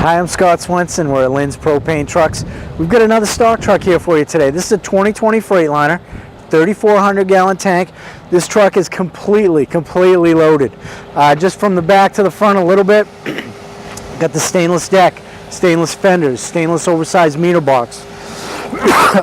Hi, I'm Scott Swenson. We're at Lynn's Propane Trucks. We've got another stock truck here for you today. This is a 2020 Freightliner, 3,400 gallon tank. This truck is completely loaded. Just from the back to the front a little bit, got the stainless deck, stainless fenders, stainless oversized meter box,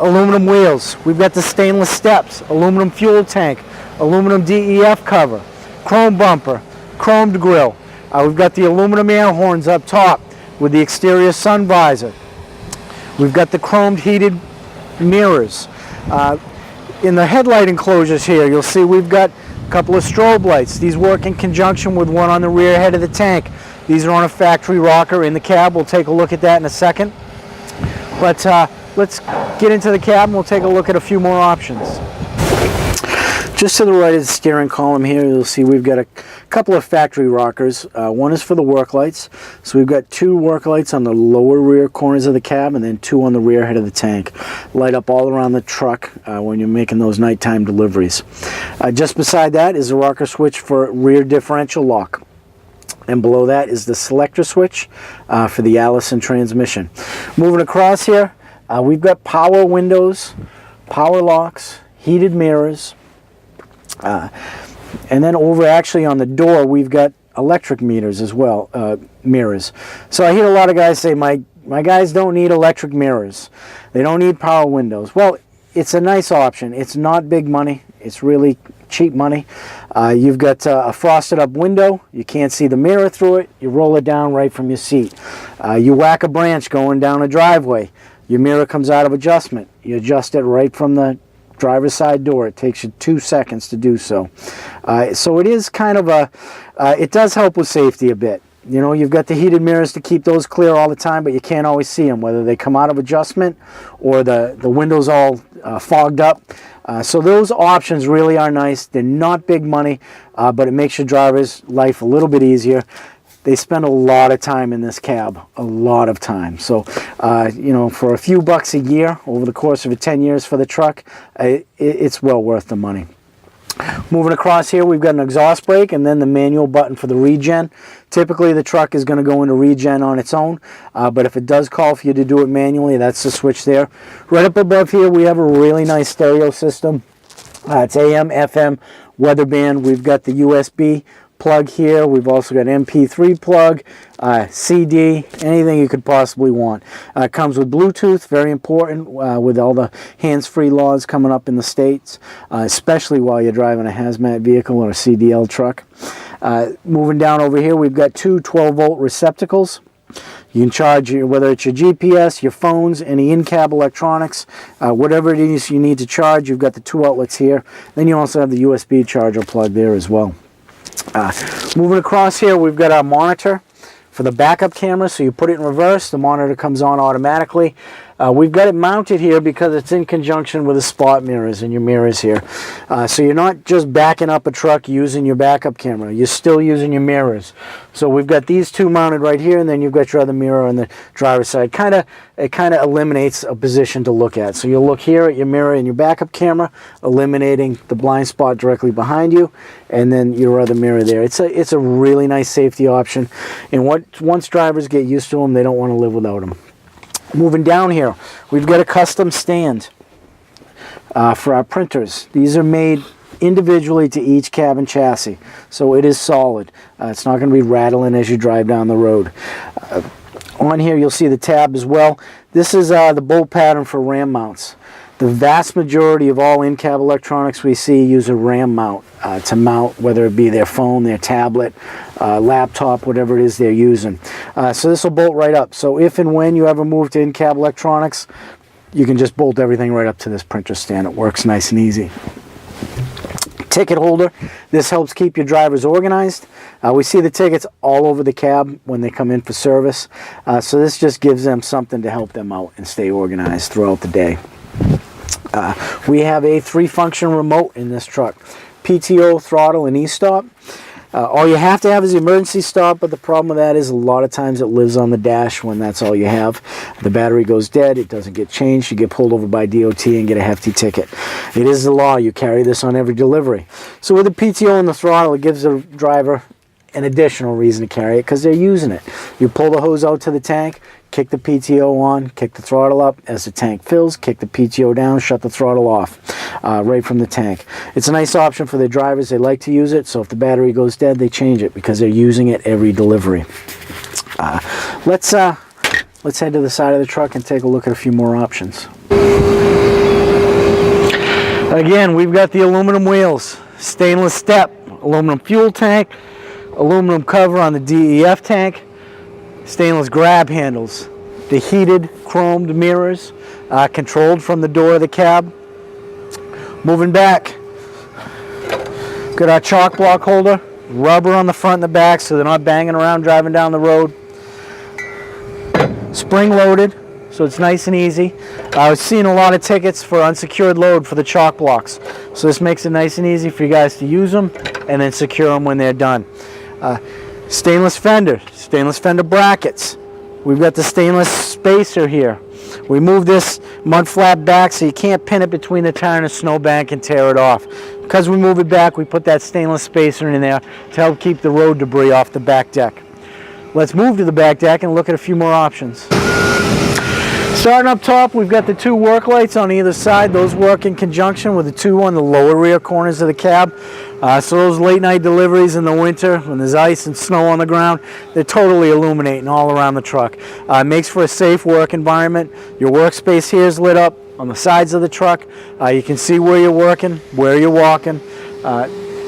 aluminum wheels. We've got the stainless steps, aluminum fuel tank, aluminum DEF cover, chrome bumper, chromed grille. We've got the aluminum air horns up top with the exterior sun visor. We've got the chromed heated mirrors. In the headlight enclosures here, you'll see we've got a couple of strobe lights. These work in conjunction with one on the rear head of the tank. These are on a factory rocker in the cab. We'll take a look at that in a second. But let's get into the cab and we'll take a look at a few more options. Just to the right of the steering column here, you'll see we've got a couple of factory rockers. One is for the work lights. So we've got two work lights on the lower rear corners of the cab and then two on the rear head of the tank. Light up all around the truck when you're making those nighttime deliveries. Just beside that is a rocker switch for rear differential lock. And below that is the selector switch for the Allison transmission. Moving across here, we've got power windows, power locks, heated mirrors. And then over actually on the door we've got electric meters as well, mirrors. So I hear a lot of guys say my guys don't need electric mirrors, they don't need power windows. Well, it's a nice option. It's not big money, it's really cheap money. You've got a frosted up window, you can't see the mirror through it, you roll it down right from your seat. You whack a branch going down a driveway, your mirror comes out of adjustment, you adjust it right from the driver's side door. It takes you 2 seconds to do so. So it is kind of a, it does help with safety a bit. You know, you've got the heated mirrors to keep those clear all the time, but you can't always see them, whether they come out of adjustment or the window's all fogged up. So those options really are nice. They're not big money, but it makes your driver's life a little bit easier. They spend a lot of time in this cab, a lot of time. So, you know, for a few bucks a year over the course of 10 years for the truck, it's well worth the money. Moving across here, we've got an exhaust brake and then the manual button for the regen. Typically, the truck is going to go into regen on its own, but if it does call for you to do it manually, that's the switch there. Right up above here, we have a really nice stereo system. It's AM, FM, weather band. We've got the USB plug here. We've also got MP3 plug, CD, anything you could possibly want. It comes with Bluetooth, very important with all the hands-free laws coming up in the States, especially while you're driving a hazmat vehicle or a CDL truck. Moving down over here, we've got two 12-volt receptacles. You can charge whether it's your GPS, your phones, any in-cab electronics, whatever it is you need to charge. You've got the two outlets here. Then you also have the USB charger plug there as well. Moving across here, we've got our monitor for the backup camera. So you put it in reverse, the monitor comes on automatically. We've got it mounted here because it's in conjunction with the spot mirrors and your mirrors here. So you're not just backing up a truck using your backup camera, you're still using your mirrors. So we've got these two mounted right here, and then you've got your other mirror on the driver's side. It kind of eliminates a position to look at. So you'll look here at your mirror and your backup camera, eliminating the blind spot directly behind you, and then your other mirror there. It's a really nice safety option, and once drivers get used to them, they don't want to live without them. Moving down here, we've got a custom stand for our printers. These are made individually to each cabin chassis, so it is solid. It's not going to be rattling as you drive down the road. On here you'll see the tab as well. This is the bolt pattern for ram mounts. The vast majority of all in-cab electronics we see use a ram mount to mount, whether it be their phone, their tablet, laptop, whatever it is they're using. So this will bolt right up. So if and when you ever move to in-cab electronics, you can just bolt everything right up to this printer stand. It works nice and easy. Ticket holder. This helps keep your drivers organized. We see the tickets all over the cab when they come in for service. So this just gives them something to help them out and stay organized throughout the day. We have a 3-function remote in this truck. PTO, throttle, and e-stop. All you have to have is the emergency stop, but the problem with that is a lot of times it lives on the dash when that's all you have. The battery goes dead, it doesn't get changed, you get pulled over by DOT and get a hefty ticket. It is the law, you carry this on every delivery. So with the PTO and the throttle, it gives the driver an additional reason to carry it, because they're using it. You pull the hose out to the tank, kick the PTO on, kick the throttle up. As the tank fills, kick the PTO down, shut the throttle off right from the tank. It's a nice option for the drivers. They like to use it, so if the battery goes dead, they change it because they're using it every delivery. Let's head to the side of the truck and take a look at a few more options. Again, we've got the aluminum wheels, stainless step, aluminum fuel tank, aluminum cover on the DEF tank, stainless grab handles, the heated chromed mirrors, controlled from the door of the cab. Moving back, got our chalk block holder, rubber on the front and the back so they're not banging around driving down the road. Spring loaded, so it's nice and easy. I was seeing a lot of tickets for unsecured load for the chalk blocks, so this makes it nice and easy for you guys to use them and then secure them when they're done. Stainless fender brackets. We've got the stainless spacer here. We move this mud flap back so you can't pin it between the tire and a snowbank and tear it off. Because we move it back, we put that stainless spacer in there to help keep the road debris off the back deck. Let's move to the back deck and look at a few more options. Starting up top, we've got the two work lights on either side. Those work in conjunction with the two on the lower rear corners of the cab. So those late night deliveries in the winter, when there's ice and snow on the ground, they're totally illuminating all around the truck. Makes for a safe work environment. Your workspace here is lit up on the sides of the truck. You can see where you're working, where you're walking.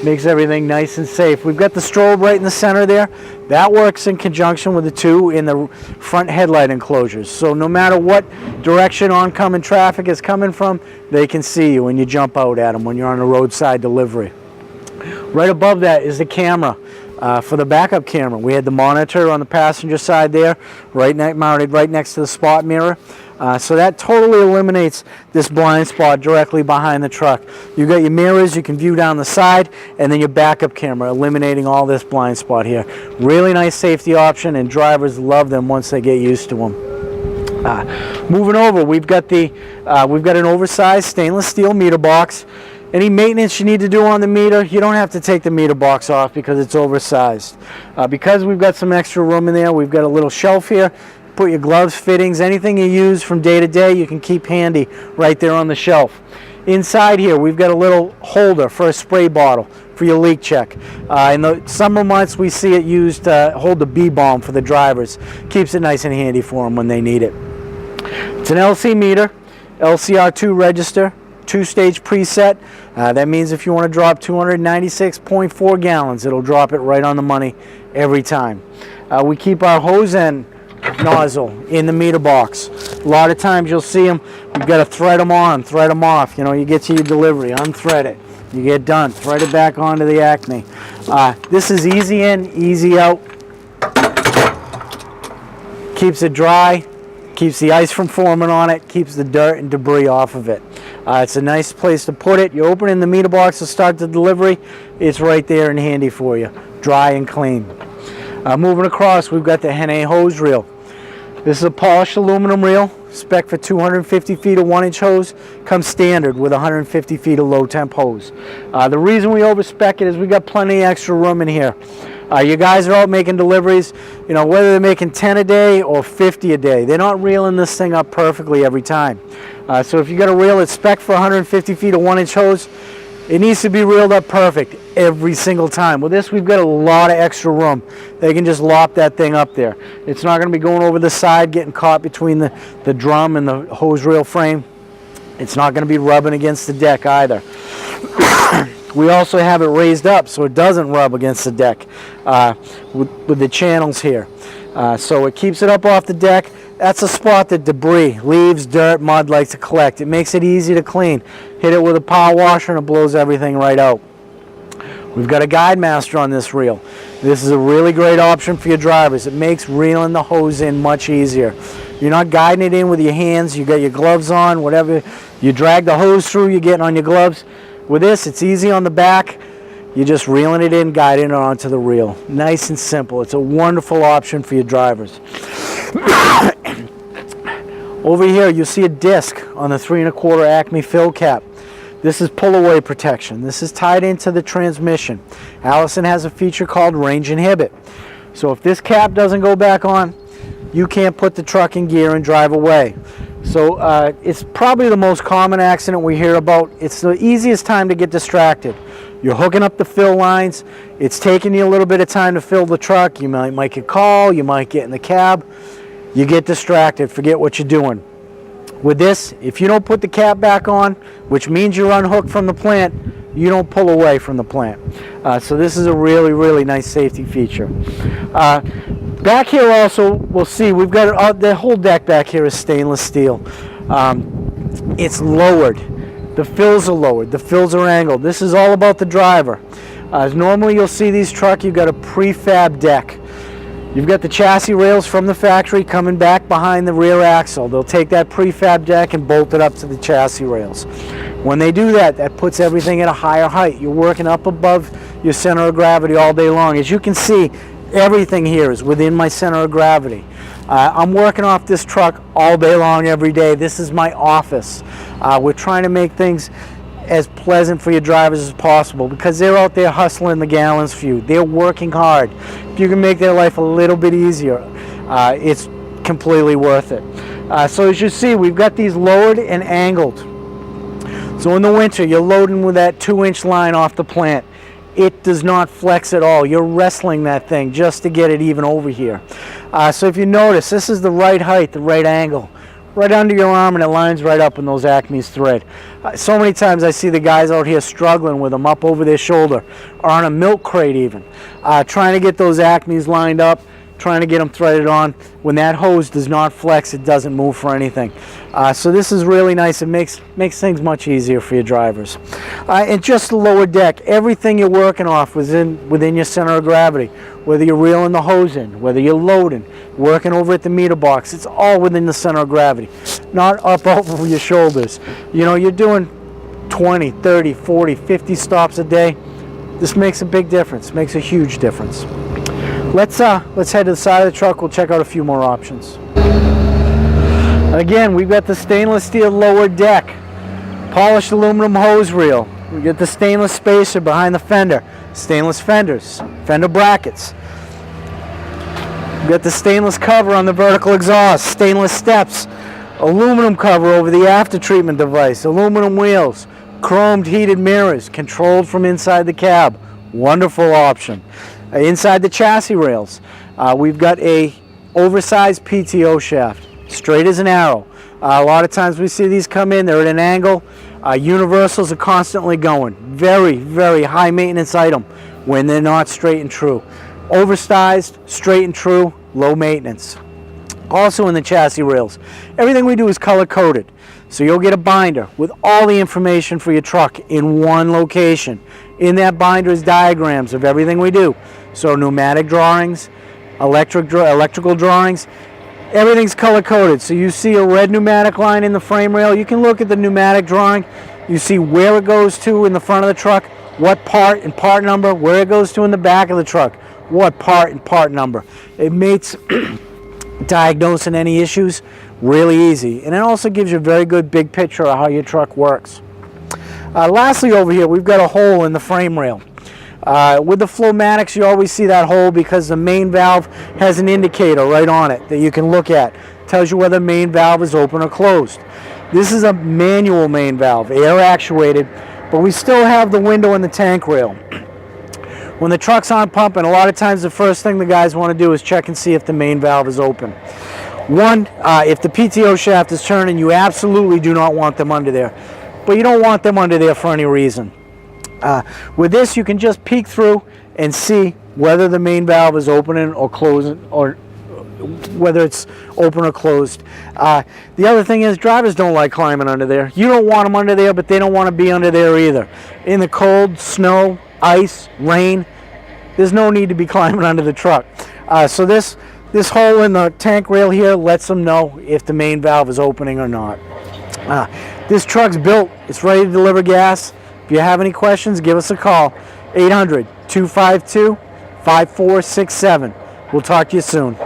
Makes everything nice and safe. We've got the strobe right in the center there. That works in conjunction with the two in the front headlight enclosures. So no matter what direction oncoming traffic is coming from, they can see you when you jump out at them when you're on a roadside delivery. Right above that is the camera. For the backup camera, we had the monitor on the passenger side there, mounted right next to the spot mirror. So that totally eliminates this blind spot directly behind the truck. You've got your mirrors, you can view down the side, and then your backup camera, eliminating all this blind spot here. Really nice safety option, and drivers love them once they get used to them. Moving over, we've got an oversized stainless steel meter box. Any maintenance you need to do on the meter, you don't have to take the meter box off because it's oversized. Because we've got some extra room in there, we've got a little shelf here. Put your gloves, fittings, anything you use from day to day, you can keep handy right there on the shelf. Inside here, we've got a little holder for a spray bottle for your leak check. In the summer months, we see it used to hold the B-bomb for the drivers. Keeps it nice and handy for them when they need it. It's an LC meter, LCR2 register, two-stage preset. That means if you want to drop 296.4 gallons, it'll drop it right on the money every time. We keep our hose end nozzle in the meter box. A lot of times you'll see them, you've got to thread them on, thread them off. You know, you get to your delivery, unthread it. You get done, thread it back onto the Acme. This is easy in, easy out. Keeps it dry, keeps the ice from forming on it, keeps the dirt and debris off of it. It's a nice place to put it. You open in the meter box to start the delivery, it's right there and handy for you, dry and clean. Moving across, we've got the Henne hose reel. This is a polished aluminum reel, spec for 250 feet of 1-inch hose, comes standard with 150 feet of low temp hose. The reason we overspec it is we got plenty of extra room in here. You guys are out making deliveries, you know, whether they're making 10 a day or 50 a day, they're not reeling this thing up perfectly every time. So if you got a reel that's spec for 150 feet of 1-inch hose, it needs to be reeled up perfect every single time. With this, we've got a lot of extra room. They can just lop that thing up there. It's not going to be going over the side, getting caught between the drum and the hose reel frame. It's not going to be rubbing against the deck either. We also have it raised up so it doesn't rub against the deck with the channels here. So it keeps it up off the deck. That's a spot that debris, leaves, dirt, mud likes to collect. It makes it easy to clean. Hit it with a power washer and it blows everything right out. We've got a guide master on this reel. This is a really great option for your drivers. It makes reeling the hose in much easier. You're not guiding it in with your hands. You got your gloves on, whatever. You drag the hose through, you're getting on your gloves. With this, it's easy on the back. You're just reeling it in, guiding it onto the reel. Nice and simple. It's a wonderful option for your drivers. Over here, you'll see a disc on the 3 1/4 Acme fill cap. This is pull-away protection. This is tied into the transmission. Allison has a feature called range inhibit. So if this cap doesn't go back on, you can't put the truck in gear and drive away. So it's probably the most common accident we hear about. It's the easiest time to get distracted. You're hooking up the fill lines. It's taking you a little bit of time to fill the truck. You might get called. You might get in the cab. You get distracted. Forget what you're doing. With this, if you don't put the cap back on, which means you're unhooked from the plant, you don't pull away from the plant. So this is a really, really nice safety feature. Back here also, we'll see, we've got the whole deck back here is stainless steel. It's lowered. The fills are lowered. The fills are angled. This is all about the driver. Normally you'll see these trucks, you've got a prefab deck. You've got the chassis rails from the factory coming back behind the rear axle. They'll take that prefab deck and bolt it up to the chassis rails. When they do that, that puts everything at a higher height. You're working up above your center of gravity all day long. As you can see, everything here is within my center of gravity. I'm working off this truck all day long, every day. This is my office. We're trying to make things as pleasant for your drivers as possible because they're out there hustling the gallons for you. They're working hard. If you can make their life a little bit easier, it's completely worth it. So as you see, we've got these lowered and angled. So in the winter, you're loading with that 2-inch line off the plant. It does not flex at all. You're wrestling that thing just to get it even over here. So if you notice, this is the right height, the right angle. Right under your arm, and it lines right up in those Acme's thread. So many times I see the guys out here struggling with them up over their shoulder, or on a milk crate even, trying to get those Acme's lined up, trying to get them threaded on. When that hose does not flex, it doesn't move for anything. So this is really nice. It makes things much easier for your drivers. And just the lower deck, everything you're working off within your center of gravity. Whether you're reeling the hose in, whether you're loading, working over at the meter box, it's all within the center of gravity, not up over your shoulders. You know, you're doing 20, 30, 40, 50 stops a day. This makes a big difference, makes a huge difference. Let's head to the side of the truck. We'll check out a few more options. Again, we've got the stainless steel lower deck, polished aluminum hose reel. We get the stainless spacer behind the fender, stainless fenders, fender brackets. We got the stainless cover on the vertical exhaust, stainless steps, aluminum cover over the after treatment device, aluminum wheels, chromed heated mirrors, controlled from inside the cab. Wonderful option. Inside the chassis rails, we've got a oversized PTO shaft, straight as an arrow. A lot of times we see these come in, they're at an angle. Universals are constantly going. Very, very high maintenance item when they're not straight and true. Oversized, straight and true, low maintenance. Also in the chassis rails, everything we do is color coded. So you'll get a binder with all the information for your truck in one location. In that binder is diagrams of everything we do. So pneumatic drawings, electrical drawings, everything's color coded. So you see a red pneumatic line in the frame rail, you can look at the pneumatic drawing. You see where it goes to in the front of the truck, what part and part number, where it goes to in the back of the truck, what part and part number. It makes diagnosing any issues really easy, and it also gives you a very good big picture of how your truck works. Lastly, over here we've got a hole in the frame rail. With the Flowmatics, you always see that hole because the main valve has an indicator right on it that you can look at. It tells you whether the main valve is open or closed. This is a manual main valve, air actuated, but we still have the window in the tank rail. When the truck's on pumping, a lot of times the first thing the guys want to do is check and see if the main valve is open. One, if the PTO shaft is turning, you absolutely do not want them under there. But you don't want them under there for any reason. With this, you can just peek through and see whether the main valve is opening or closing, or whether it's open or closed. The other thing is, drivers don't like climbing under there. You don't want them under there, but they don't want to be under there either. In the cold, snow, ice, rain, there's no need to be climbing under the truck. So this hole in the tank rail here lets them know if the main valve is opening or not. This truck's built. It's ready to deliver gas. If you have any questions, give us a call. 800-252-5467. We'll talk to you soon.